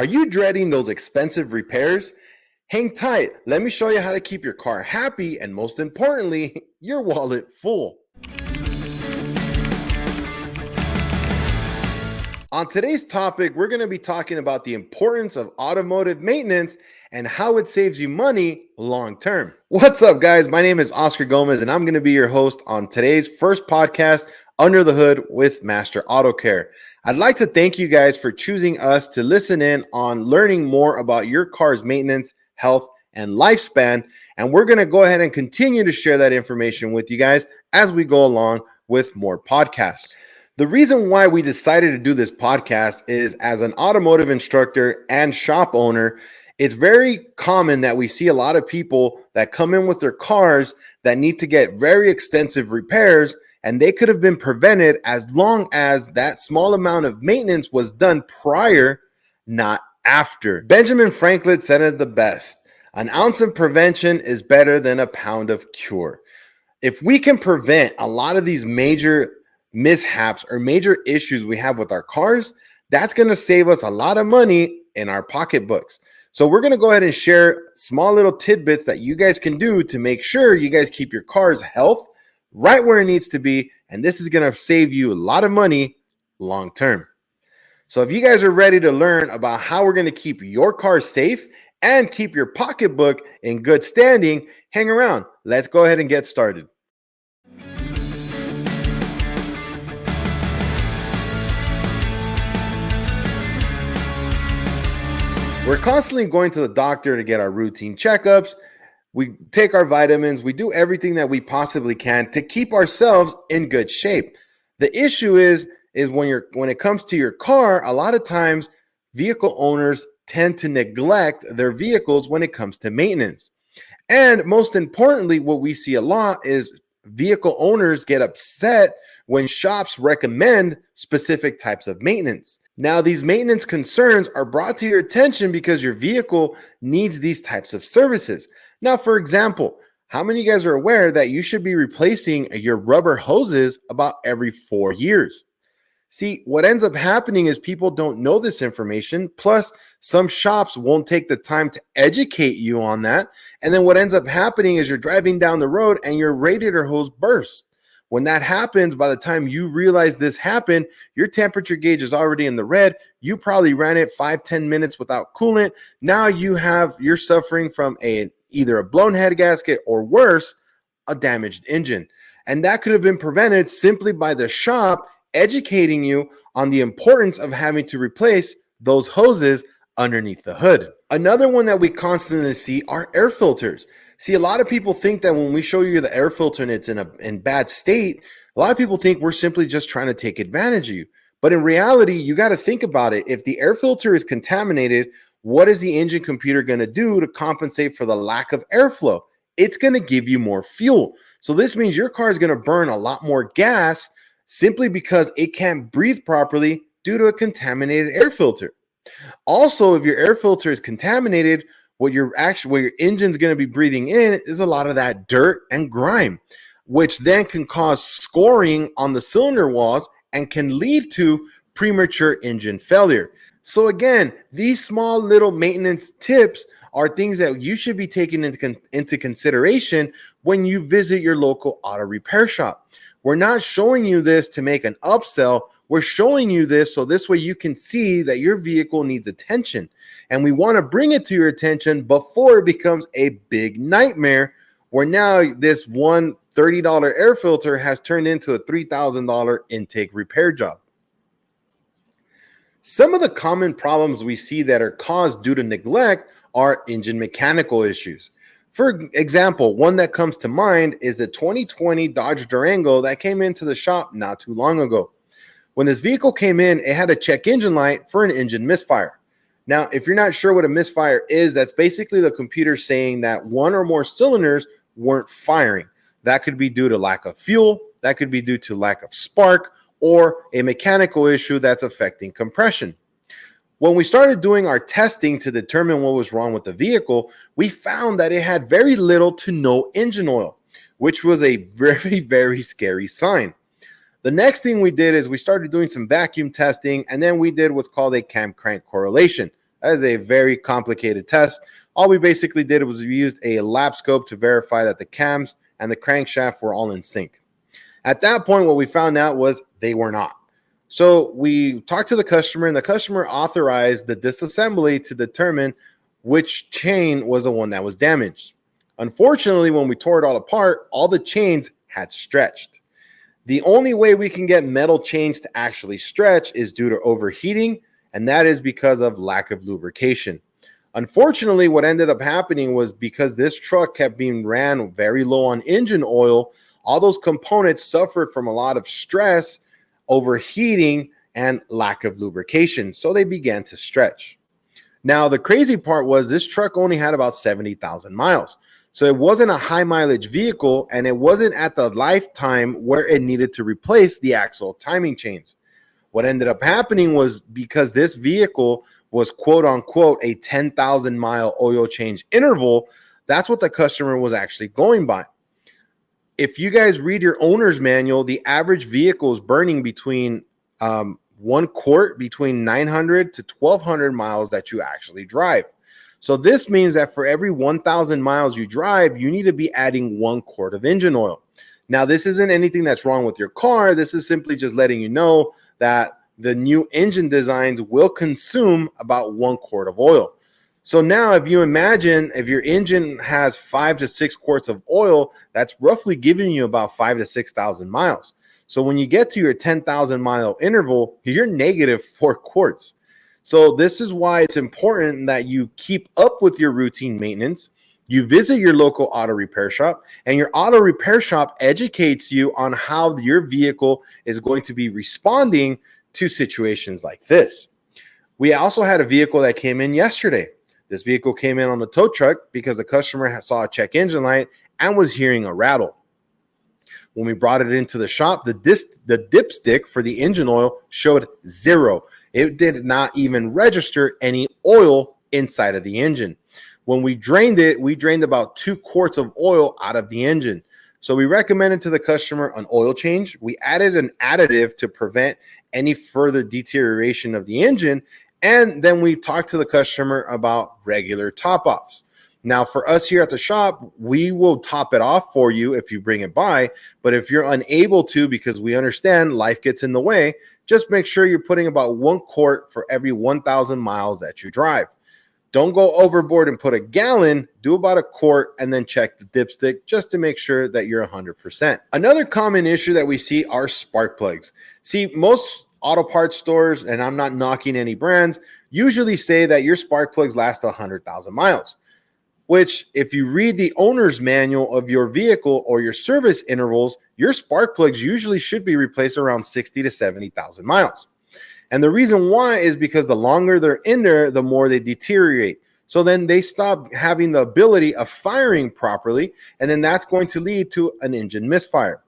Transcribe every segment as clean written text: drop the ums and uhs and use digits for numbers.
Are you dreading those expensive repairs? Hang tight. Let me show you how to keep your car happy and, most importantly, your wallet full. On today's topic, we're going to be talking about the importance of automotive maintenance and how it saves you money long term. What's up, guys? My name is Oscar Gomez, and I'm going to be your host on today's first podcast, Under the Hood with Master Auto Care. I'd like to thank you guys for choosing us to listen in on learning more about your car's maintenance, health, and lifespan. And we're going to go ahead and continue to share that information with you guys as we go along with more podcasts. The reason why we decided to do this podcast is, as an automotive instructor and shop owner, it's very common that we see a lot of people that come in with their cars that need to get very extensive repairs, and they could have been prevented as long as that small amount of maintenance was done prior, not after. Benjamin Franklin said it the best: an ounce of prevention is better than a pound of cure. If we can prevent a lot of these major mishaps or major issues we have with our cars, that's going to save us a lot of money in our pocketbooks. So we're going to go ahead and share small little tidbits that you guys can do to make sure you guys keep your car's health right where it needs to be. And this is going to save you a lot of money long term. So if you guys are ready to learn about how we're going to keep your car safe and keep your pocketbook in good standing, hang around. Let's go ahead and get started. We're constantly going to the doctor to get our routine checkups. We take our vitamins. We do everything that we possibly can to keep ourselves in good shape. The issue is when it comes to your car, a lot of times vehicle owners tend to neglect their vehicles when it comes to maintenance. And most importantly, what we see a lot is vehicle owners get upset when shops recommend specific types of maintenance. Now, these maintenance concerns are brought to your attention because your vehicle needs these types of services. Now, for example, how many of you guys are aware that you should be replacing your rubber hoses about every 4 years? See, what ends up happening is people don't know this information. Plus, some shops won't take the time to educate you on that. And then what ends up happening is you're driving down the road and your radiator hose bursts. When that happens, by the time you realize this happened, your temperature gauge is already in the red. You probably ran it 5-10 minutes without coolant. Now you're suffering from either a blown head gasket or worse, a damaged engine. And that could have been prevented simply by the shop educating you on the importance of having to replace those hoses underneath the hood. Another one that we constantly see are air filters. See, a lot of people think that when we show you the air filter and it's in bad state, a lot of people think we're simply just trying to take advantage of you. But in reality, you got to think about it. If the air filter is contaminated, what is the engine computer going to do to compensate for the lack of airflow? It's going to give you more fuel. So this means your car is going to burn a lot more gas simply because it can't breathe properly due to a contaminated air filter. Also, if your air filter is contaminated, what your engine's going to be breathing in is a lot of that dirt and grime, which then can cause scoring on the cylinder walls and can lead to premature engine failure. So again, these small little maintenance tips are things that you should be taking into consideration when you visit your local auto repair shop. We're not showing you this to make an upsell. We're showing you this so this way you can see that your vehicle needs attention. And we want to bring it to your attention before it becomes a big nightmare where now this one $30 air filter has turned into a $3,000 intake repair job. Some of the common problems we see that are caused due to neglect are engine mechanical issues. For example, one that comes to mind is the 2020 Dodge Durango that came into the shop not too long ago. When this vehicle came in, it had a check engine light for an engine misfire. Now, if you're not sure what a misfire is, that's basically the computer saying that one or more cylinders weren't firing. That could be due to lack of fuel, that could be due to lack of spark, or a mechanical issue that's affecting compression. When we started doing our testing to determine what was wrong with the vehicle, we found that it had very little to no engine oil, which was a very, very scary sign. The next thing we did is we started doing some vacuum testing, and then we did what's called a cam crank correlation. That is a very complicated test. All we basically did was we used a lap scope to verify that the cams and the crankshaft were all in sync. At that point, what we found out was they were not. So we talked to the customer, and the customer authorized the disassembly to determine which chain was the one that was damaged. Unfortunately, when we tore it all apart, all the chains had stretched. The only way we can get metal chains to actually stretch is due to overheating, and that is because of lack of lubrication. Unfortunately, what ended up happening was because this truck kept being ran very low on engine oil, all those components suffered from a lot of stress, overheating, and lack of lubrication. So they began to stretch. Now, the crazy part was this truck only had about 70,000 miles. So it wasn't a high mileage vehicle, and it wasn't at the lifetime where it needed to replace the axle timing chains. What ended up happening was because this vehicle was quote unquote a 10,000 mile oil change interval, that's what the customer was actually going by. If you guys read your owner's manual, the average vehicle is burning between 1 quart between 900 to 1,200 miles that you actually drive. So this means that for every 1,000 miles you drive, you need to be adding 1 quart of engine oil. Now, this isn't anything that's wrong with your car. This is simply just letting you know that the new engine designs will consume about 1 quart of oil. So now if you imagine if your engine has 5 to 6 quarts of oil, that's roughly giving you about 5 to 6,000 miles. So when you get to your 10,000 mile interval, you're negative 4 quarts. So this is why it's important that you keep up with your routine maintenance. You visit your local auto repair shop, and your auto repair shop educates you on how your vehicle is going to be responding to situations like this. We also had a vehicle that came in yesterday. This vehicle came in on the tow truck because the customer saw a check engine light and was hearing a rattle. When we brought it into the shop, the dipstick for the engine oil showed 0. It did not even register any oil inside of the engine. When we drained it, we drained about 2 quarts of oil out of the engine. So we recommended to the customer an oil change. We added an additive to prevent any further deterioration of the engine. And then we talked to the customer about regular top-offs. Now, for us here at the shop, we will top it off for you if you bring it by. But if you're unable to, because we understand life gets in the way, just make sure you're putting about 1 quart for every 1,000 miles that you drive. Don't go overboard and put a gallon, do about 1 quart, and then check the dipstick just to make sure that you're 100%. Another common issue that we see are spark plugs. See, most auto parts stores, and I'm not knocking any brands, usually say that your spark plugs last 100,000 miles, which if you read the owner's manual of your vehicle or your service intervals, your spark plugs usually should be replaced around 60 to 70,000 miles. And the reason why is because the longer they're in there, the more they deteriorate. So then they stop having the ability of firing properly, and then that's going to lead to an engine misfire.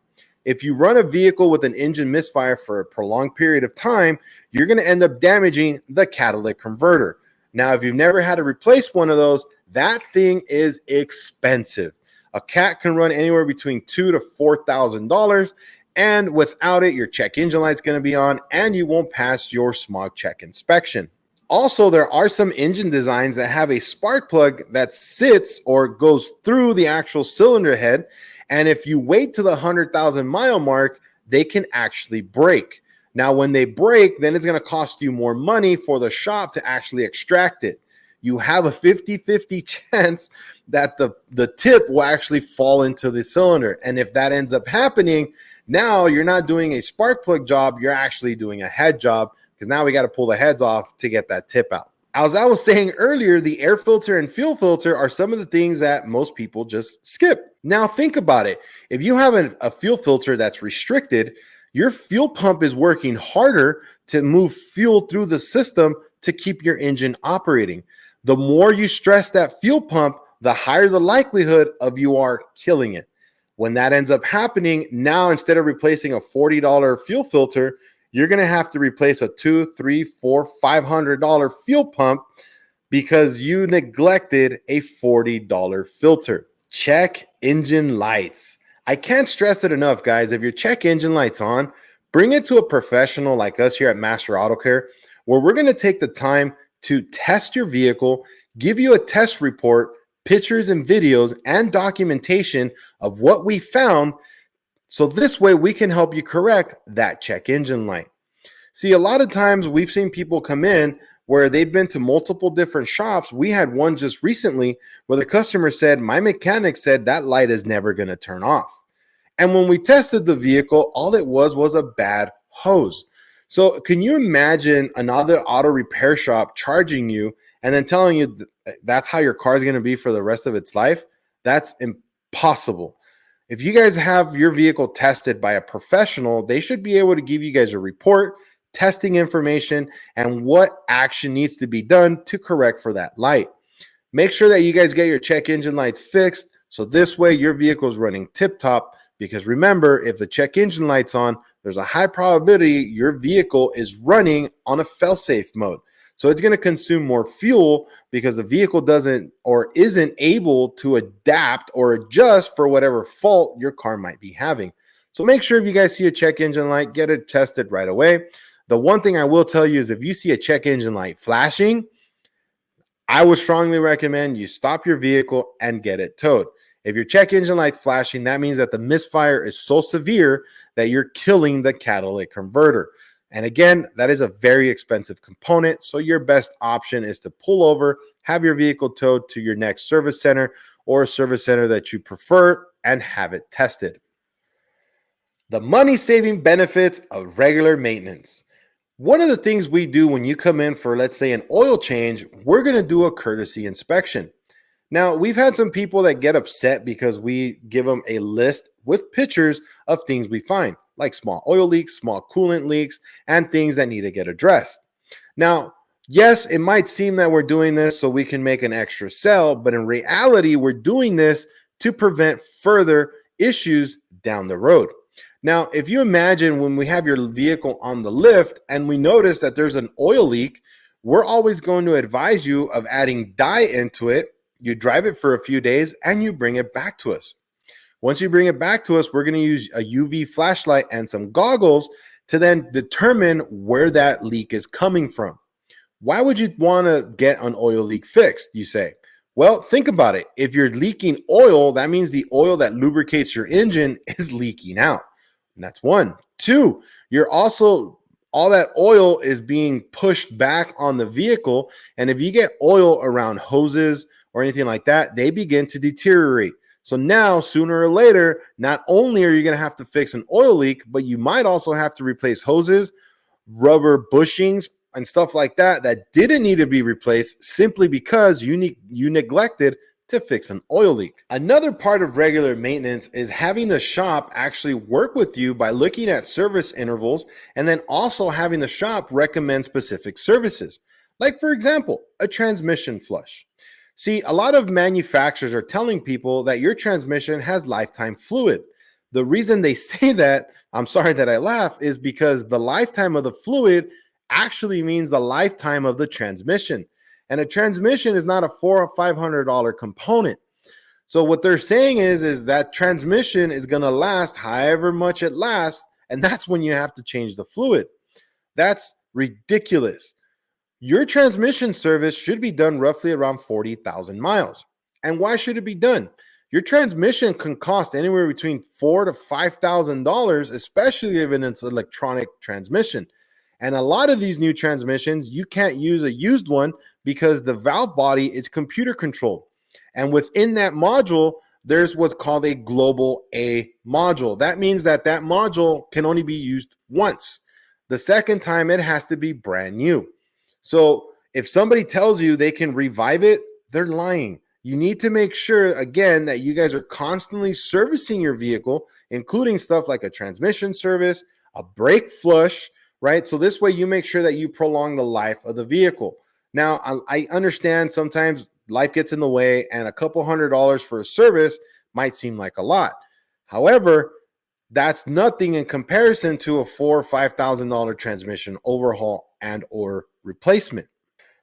If you run a vehicle with an engine misfire for a prolonged period of time, you're going to end up damaging the catalytic converter. Now, if you've never had to replace one of those, that thing is expensive. A cat can run anywhere between $2,000 to $4,000. And without it, your check engine light's going to be on and you won't pass your smog check inspection. Also, there are some engine designs that have a spark plug that sits or goes through the actual cylinder head. And if you wait to the 100,000 mile mark, they can actually break. Now, when they break, then it's going to cost you more money for the shop to actually extract it. You have a 50-50 chance that the tip will actually fall into the cylinder. And if that ends up happening, now you're not doing a spark plug job, you're actually doing a head job, because now we got to pull the heads off to get that tip out. As I was saying earlier, the air filter and fuel filter are some of the things that most people just skip. Now think about it. If you have a fuel filter that's restricted, your fuel pump is working harder to move fuel through the system to keep your engine operating. The more you stress that fuel pump, the higher the likelihood of you are killing it. When that ends up happening, now instead of replacing a $40 fuel filter, you're going to have to replace a $200, $300, $400, $500 fuel pump because you neglected a $40 filter. Check engine lights. I can't stress it enough, guys. If your check engine light's on, bring it to a professional like us here at Master Auto Care, where we're going to take the time to test your vehicle, give you a test report, pictures and videos, and documentation of what we found. So this way we can help you correct that check engine light. See, a lot of times we've seen people come in where they've been to multiple different shops. We had one just recently where the customer said, my mechanic said that light is never going to turn off. And when we tested the vehicle, all it was a bad hose. So can you imagine another auto repair shop charging you and then telling you that's how your car is going to be for the rest of its life? That's impossible. If you guys have your vehicle tested by a professional, they should be able to give you guys a report, testing information, and what action needs to be done to correct for that light. Make sure that you guys get your check engine lights fixed, so this way your vehicle is running tip-top, because remember, if the check engine light's on, there's a high probability your vehicle is running on a fail-safe mode. So it's going to consume more fuel because the vehicle doesn't or isn't able to adapt or adjust for whatever fault your car might be having. So make sure if you guys see a check engine light, get it tested right away. The one thing I will tell you is if you see a check engine light flashing, I would strongly recommend you stop your vehicle and get it towed. If your check engine light's flashing, that means that the misfire is so severe that you're killing the catalytic converter. And again, that is a very expensive component. So your best option is to pull over, have your vehicle towed to your next service center or a service center that you prefer and have it tested. The money-saving benefits of regular maintenance. One of the things we do when you come in for, let's say, an oil change, we're going to do a courtesy inspection. Now, we've had some people that get upset because we give them a list with pictures of things we find, like small oil leaks, small coolant leaks, and things that need to get addressed. Now, yes, it might seem that we're doing this so we can make an extra sale, but in reality, we're doing this to prevent further issues down the road. Now, if you imagine when we have your vehicle on the lift and we notice that there's an oil leak, we're always going to advise you of adding dye into it. You drive it for a few days and you bring it back to us. Once you bring it back to us, we're going to use a UV flashlight and some goggles to then determine where that leak is coming from. Why would you want to get an oil leak fixed, you say? Well, think about it. If you're leaking oil, that means the oil that lubricates your engine is leaking out. And that's one. Two, you're also all that oil is being pushed back on the vehicle. And if you get oil around hoses or anything like that, they begin to deteriorate. So now, sooner or later, not only are you going to have to fix an oil leak, but you might also have to replace hoses, rubber bushings, and stuff like that that didn't need to be replaced simply because you neglected to fix an oil leak. Another part of regular maintenance is having the shop actually work with you by looking at service intervals and then also having the shop recommend specific services. Like, for example, a transmission flush. See, a lot of manufacturers are telling people that your transmission has lifetime fluid. The reason they say that, I'm sorry that I laugh, is because the lifetime of the fluid actually means the lifetime of the transmission. And a transmission is not a $400 or $500 component. So what they're saying is that transmission is going to last however much it lasts, and that's when you have to change the fluid. That's ridiculous. Your transmission service should be done roughly around 40,000 miles. And why should it be done? Your transmission can cost anywhere between $4,000 to $5,000, especially if it's an electronic transmission. And a lot of these new transmissions, you can't use a used one because the valve body is computer controlled. And within that module, there's what's called a global A module. That means that that module can only be used once. The second time, it has to be brand new. So if somebody tells you they can revive it, they're lying. You need to make sure, again, that you guys are constantly servicing your vehicle, including stuff like a transmission service, a brake flush, right? So this way you make sure that you prolong the life of the vehicle. Now, I understand sometimes life gets in the way and a couple $100 for a service might seem like a lot. However, that's nothing in comparison to a $4,000 or $5,000 transmission overhaul and or replacement.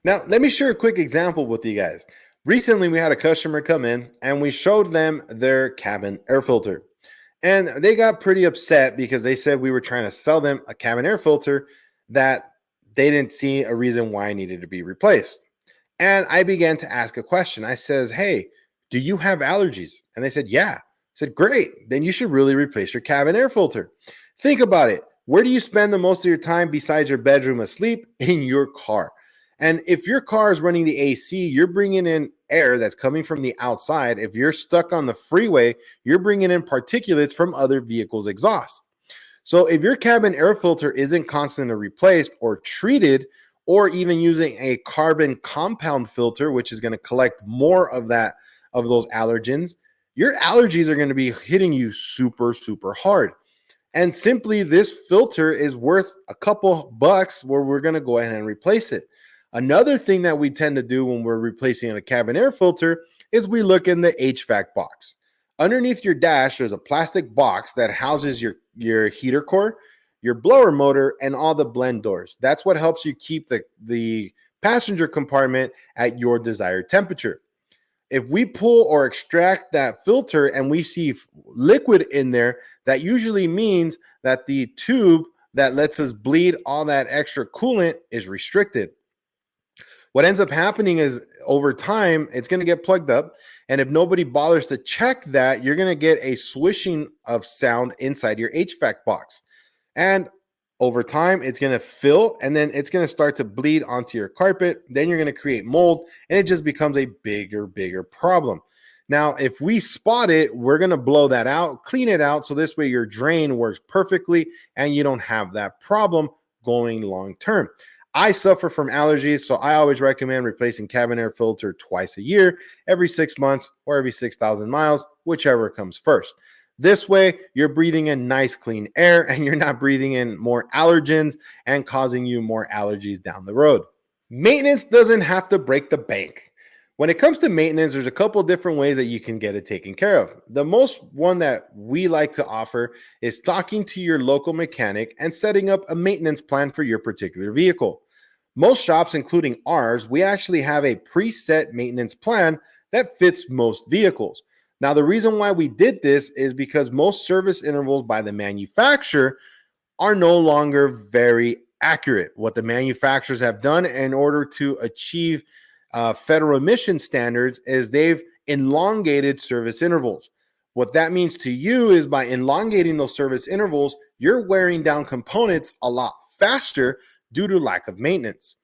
Now, let me share a quick example with you guys. Recently, we had a customer come in and we showed them their cabin air filter. And they got pretty upset because they said we were trying to sell them a cabin air filter that they didn't see a reason why I needed to be replaced. And I began to ask a question. I says, hey, do you have allergies? And they said, yeah. I said, great. Then you should really replace your cabin air filter. Think about it. Where do you spend the most of your time besides your bedroom asleep? In your car. And if your car is running the AC, you're bringing in air that's coming from the outside. If you're stuck on the freeway, you're bringing in particulates from other vehicles' exhaust. So if your cabin air filter isn't constantly replaced or treated, or even using a carbon compound filter, which is going to collect more of those allergens, your allergies are going to be hitting you super, super hard. And simply this filter is worth a couple bucks where we're going to go ahead and replace it. Another thing that we tend to do when we're replacing a cabin air filter is we look in the HVAC box. Underneath your dash, there's a plastic box that houses your heater core, your blower motor, and all the blend doors. That's what helps you keep the passenger compartment at your desired temperature. If we pull or extract that filter and we see liquid in there, that usually means that the tube that lets us bleed all that extra coolant is restricted. What ends up happening is over time, it's going to get plugged up. And if nobody bothers to check that, you're going to get a swishing of sound inside your HVAC box. And over time, it's going to fill and then it's going to start to bleed onto your carpet. Then you're going to create mold and it just becomes a bigger problem. Now, if we spot it, we're going to blow that out, clean it out. So this way your drain works perfectly and you don't have that problem going long term. I suffer from allergies, so I always recommend replacing cabin air filter twice a year, every 6 months or every 6,000 miles, whichever comes first. This way, you're breathing in nice, clean air and you're not breathing in more allergens and causing you more allergies down the road. Maintenance doesn't have to break the bank. When it comes to maintenance, there's a couple different ways that you can get it taken care of. The most one that we like to offer is talking to your local mechanic and setting up a maintenance plan for your particular vehicle. Most shops, including ours, we actually have a preset maintenance plan that fits most vehicles. Now, the reason why we did this is because most service intervals by the manufacturer are no longer very accurate. What the manufacturers have done in order to achieve federal emission standards is they've elongated service intervals. What that means to you is by elongating those service intervals, you're wearing down components a lot faster due to lack of maintenance.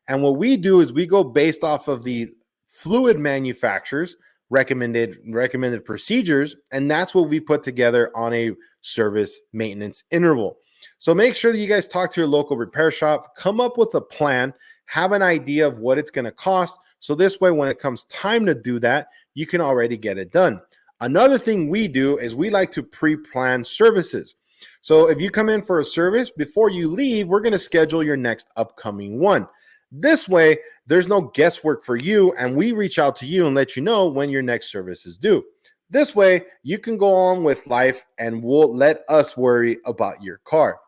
And what we do is we go based off of the fluid manufacturers recommended procedures, and that's what we put together on a service maintenance interval. So make sure that you guys talk to your local repair shop, come up with a plan, have an idea of what it's going to cost. So this way, when it comes time to do that, you can already get it done. Another thing we do is we like to pre-plan services. So if you come in for a service, before you leave, we're going to schedule your next upcoming one. This way, there's no guesswork for you, and we reach out to you and let you know when your next service is due. This way, you can go on with life and we'll let us worry about your car.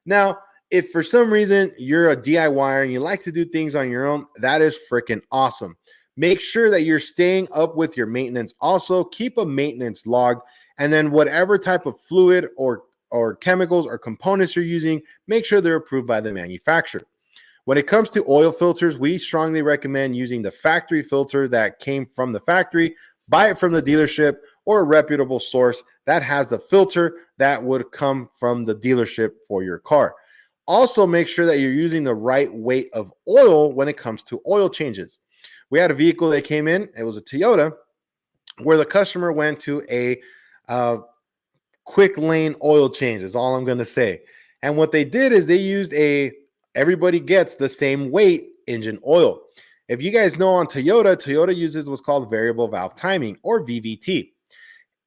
Now, if for some reason you're a DIYer and you like to do things on your own, that is freaking awesome. Make sure that you're staying up with your maintenance. Also, keep a maintenance log, and then whatever type of fluid or chemicals or components you're using, make sure they're approved by the manufacturer. When it comes to oil filters, we strongly recommend using the factory filter that came from the factory. Buy it from the dealership or a reputable source that has the filter that would come from the dealership for your car. Also, make sure that you're using the right weight of oil when it comes to oil changes. We had a vehicle that came in, it was a Toyota, where the customer went to a quick lane oil change, is all I'm going to say. And what they did is they used everybody gets the same weight engine oil. If you guys know on Toyota uses what's called variable valve timing, or VVT.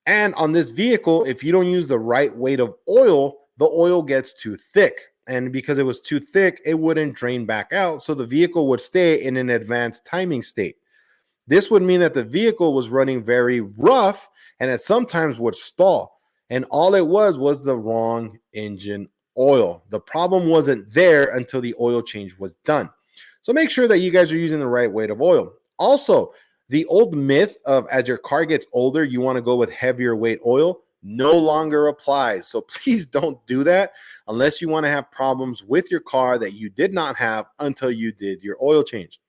And on this vehicle, if you don't use the right weight of oil, the oil gets too thick. And because it was too thick, it wouldn't drain back out. So the vehicle would stay in an advanced timing state. This would mean that the vehicle was running very rough and it sometimes would stall. And all it was the wrong engine oil. The problem wasn't there until the oil change was done. So make sure that you guys are using the right weight of oil. Also, the old myth of as your car gets older, you want to go with heavier weight oil. no longer applies. So please don't do that unless you want to have problems with your car that you did not have until you did your oil change.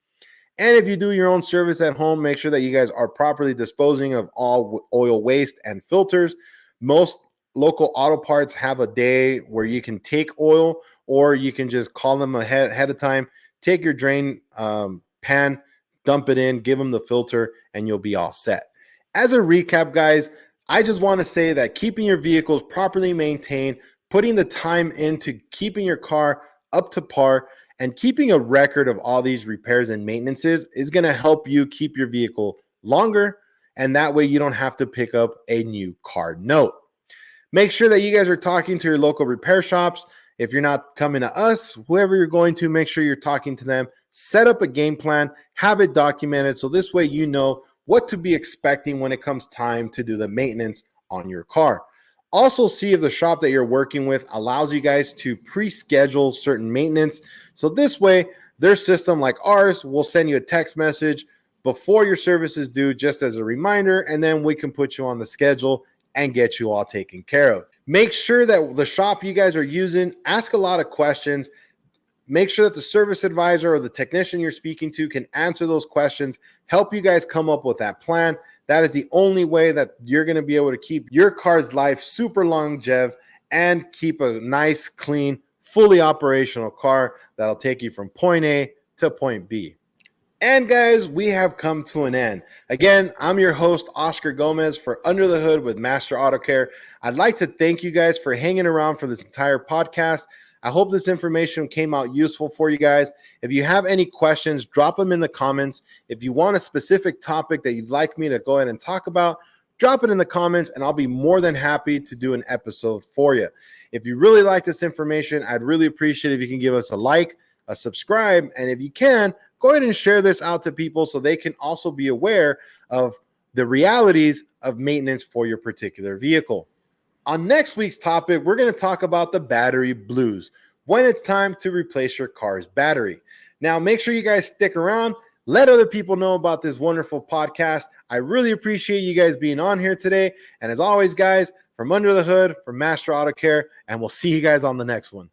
And if you do your own service at home, make sure that you guys are properly disposing of all oil waste and filters. Most local auto parts have a day where you can take oil, or you can just call them ahead of time, take your drain pan, dump it in, give them the filter, and you'll be all set. As a recap, guys, I just want to say that keeping your vehicles properly maintained, putting the time into keeping your car up to par, and keeping a record of all these repairs and maintenances is going to help you keep your vehicle longer, and that way you don't have to pick up a new car note. Make sure that you guys are talking to your local repair shops. If you're not coming to us, whoever you're going to, make sure you're talking to them. Set up a game plan, have it documented, so this way you know what to be expecting when it comes time to do the maintenance on your car. Also, see if the shop that you're working with allows you guys to pre-schedule certain maintenance. So this way, their system, like ours, will send you a text message before your service is due, just as a reminder, and then we can put you on the schedule and get you all taken care of. Make sure that the shop you guys are using, ask a lot of questions. Make sure that the service advisor or the technician you're speaking to can answer those questions, help you guys come up with that plan. That is the only way that you're going to be able to keep your car's life super longev and keep a nice, clean, fully operational car that'll take you from point A to point B. And guys, we have come to an end. Again, I'm your host, Oscar Gomez, for Under the Hood with Master Auto Care. I'd like to thank you guys for hanging around for this entire podcast. I hope this information came out useful for you guys. If you have any questions, drop them in the comments. If you want a specific topic that you'd like me to go ahead and talk about, drop it in the comments, and I'll be more than happy to do an episode for you. If you really like this information, I'd really appreciate it if you can give us a like, a subscribe, and if you can, go ahead and share this out to people so they can also be aware of the realities of maintenance for your particular vehicle. On next week's topic, we're going to talk about the battery blues, when it's time to replace your car's battery. Now, make sure you guys stick around. Let other people know about this wonderful podcast. I really appreciate you guys being on here today. And as always, guys, from Under the Hood, from Master Auto Care, and we'll see you guys on the next one.